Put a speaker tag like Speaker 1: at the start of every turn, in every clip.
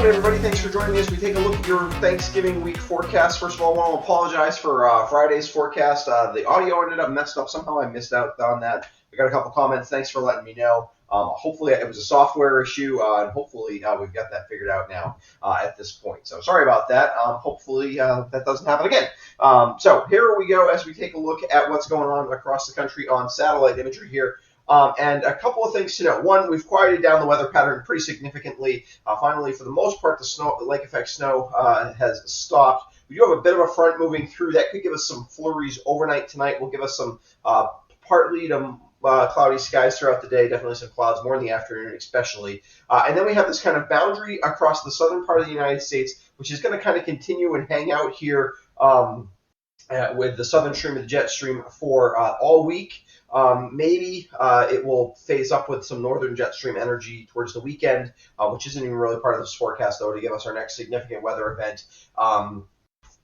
Speaker 1: everybody. Thanks for joining us. We take a look at your Thanksgiving week forecast. First of all, I want to apologize for Friday's forecast. The audio ended up messed up. Somehow I missed out on that. I got a couple comments. Thanks for letting me know. Hopefully it was a software issue, and hopefully we've got that figured out now at this point. So sorry about that. Hopefully that doesn't happen again. So here we go as we take a look at what's going on across the country on satellite imagery here. And a couple of things to note. One, we've quieted down the weather pattern pretty significantly. Finally, for the most part, the lake effect snow has stopped. We do have a bit of a front moving through. That could give us some flurries overnight tonight. Will give us some partly to cloudy skies throughout the day. Definitely some clouds more in the afternoon, especially. And then we have this kind of boundary across the southern part of the United States, which is going to kind of continue and hang out here with the southern stream of the jet stream for all week. Maybe it will phase up with some northern jet stream energy towards the weekend, which isn't even really part of this forecast, though, to give us our next significant weather event.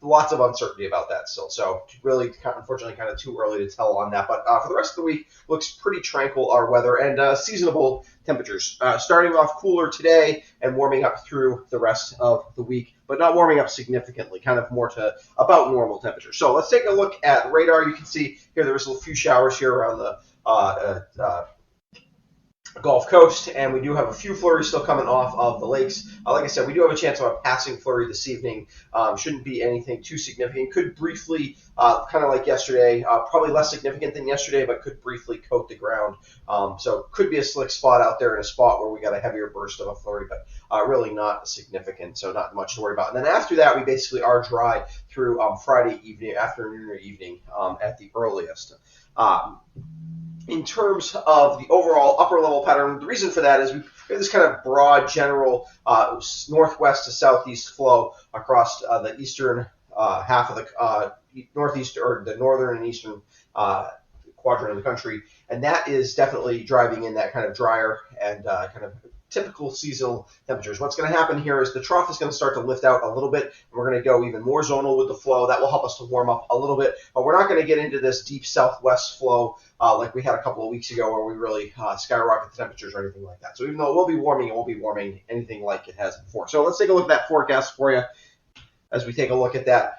Speaker 1: Lots of uncertainty about that still. So really, unfortunately, kind of too early to tell on that. But for the rest of the week, looks pretty tranquil, our weather, and seasonable temperatures. Starting off cooler today and warming up through the rest of the week, but not warming up significantly, kind of more to about normal temperatures. So let's take a look at radar. You can see here there was a few showers here around the Gulf Coast, and we do have a few flurries still coming off of the lakes. Like I said, we do have a chance of a passing flurry this evening. Shouldn't be anything too significant. Could briefly, kind of like yesterday, probably less significant than yesterday, but could briefly coat the ground. So could be a slick spot out there in a spot where we got a heavier burst of a flurry, but really not significant, so not much to worry about. And then after that, we basically are dry through Friday evening, afternoon or evening at the earliest. In terms of the overall upper level pattern, the reason for that is we have this kind of broad general northwest to southeast flow across the eastern half of the northeast, or the northern and eastern quadrant of the country, and that is definitely driving in that kind of drier and kind of typical seasonal temperatures. What's going to happen here is the trough is going to start to lift out a little bit, and we're going to go even more zonal with the flow. That will help us to warm up a little bit, but we're not going to get into this deep southwest flow like we had a couple of weeks ago where we really skyrocket the temperatures or anything like that. So even though it will be warming, it won't be warming anything like it has before. So let's take a look at that forecast for you as we take a look at that.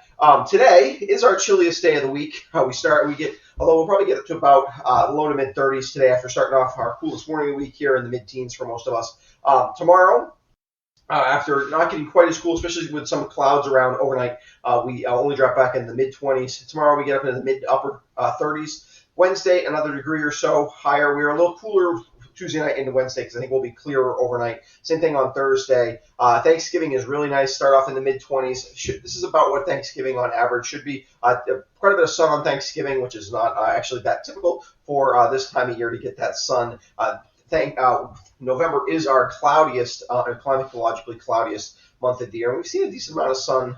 Speaker 1: Today is our chilliest day of the week. Although we'll probably get up to about low to mid 30s today after starting off our coolest morning of the week here in the mid teens for most of us. Tomorrow, after not getting quite as cool, especially with some clouds around overnight, we only drop back in the mid 20s. Tomorrow we get up into the mid to upper 30s. Wednesday, another degree or so higher. We're a little cooler Tuesday night into Wednesday because I think we'll be clearer overnight. Same thing on Thursday. Thanksgiving is really nice. Start off in the mid-20s. This is about what Thanksgiving on average should be. Quite a bit of sun on Thanksgiving, which is not actually that typical for this time of year to get that sun. November is our cloudiest, climatologically cloudiest month of the year. And we've seen a decent amount of sun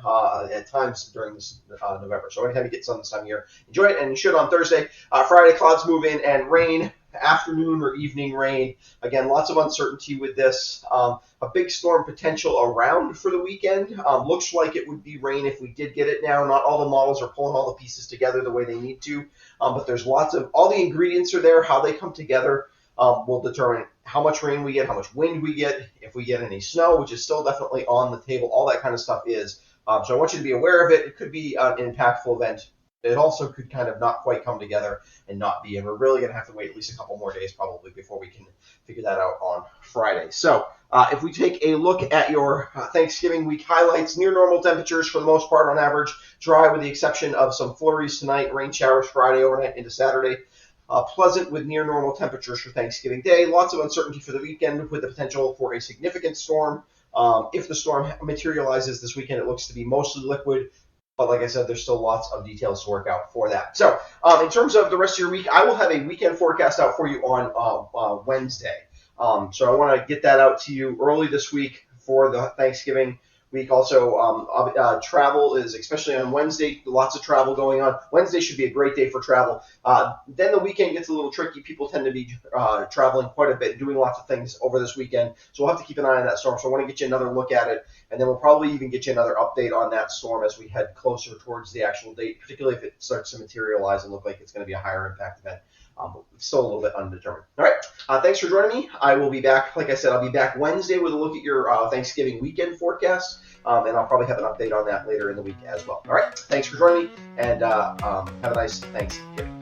Speaker 1: at times during this November. So anytime you get sun this time of year, enjoy it, and you should on Thursday. Friday, clouds move in and rain. Afternoon or evening rain. Again, lots of uncertainty with this. A big storm potential around for the weekend. Looks like it would be rain if we did get it now. Not all the models are pulling all the pieces together the way they need to, but there's lots of, all the ingredients are there. How they come together will determine how much rain we get, how much wind we get, if we get any snow, which is still definitely on the table. All that kind of stuff is. So I want you to be aware of it. It could be an impactful event. It also could kind of not quite come together and not be, and we're really going to have to wait at least a couple more days probably before we can figure that out on Friday. So if we take a look at your Thanksgiving week highlights, near normal temperatures for the most part on average, dry with the exception of some flurries tonight, rain showers Friday overnight into Saturday. Pleasant with near normal temperatures for Thanksgiving Day. Lots of uncertainty for the weekend with the potential for a significant storm. If the storm materializes this weekend, it looks to be mostly liquid. But like I said, there's still lots of details to work out for that. So in terms of the rest of your week, I will have a weekend forecast out for you on Wednesday. So I want to get that out to you early this week for the Thanksgiving week. Also, travel is, especially on Wednesday, lots of travel going on. Wednesday should be a great day for travel. Then the weekend gets a little tricky. People tend to be traveling quite a bit, doing lots of things over this weekend. So we'll have to keep an eye on that storm. So I want to get you another look at it, and then we'll probably even get you another update on that storm as we head closer towards the actual date, particularly if it starts to materialize and look like it's going to be a higher impact event. Still a little bit undetermined. All right. Thanks for joining me. I will be back. Like I said, I'll be back Wednesday with a look at your Thanksgiving weekend forecast, and I'll probably have an update on that later in the week as well. All right. Thanks for joining me, and have a nice Thanksgiving.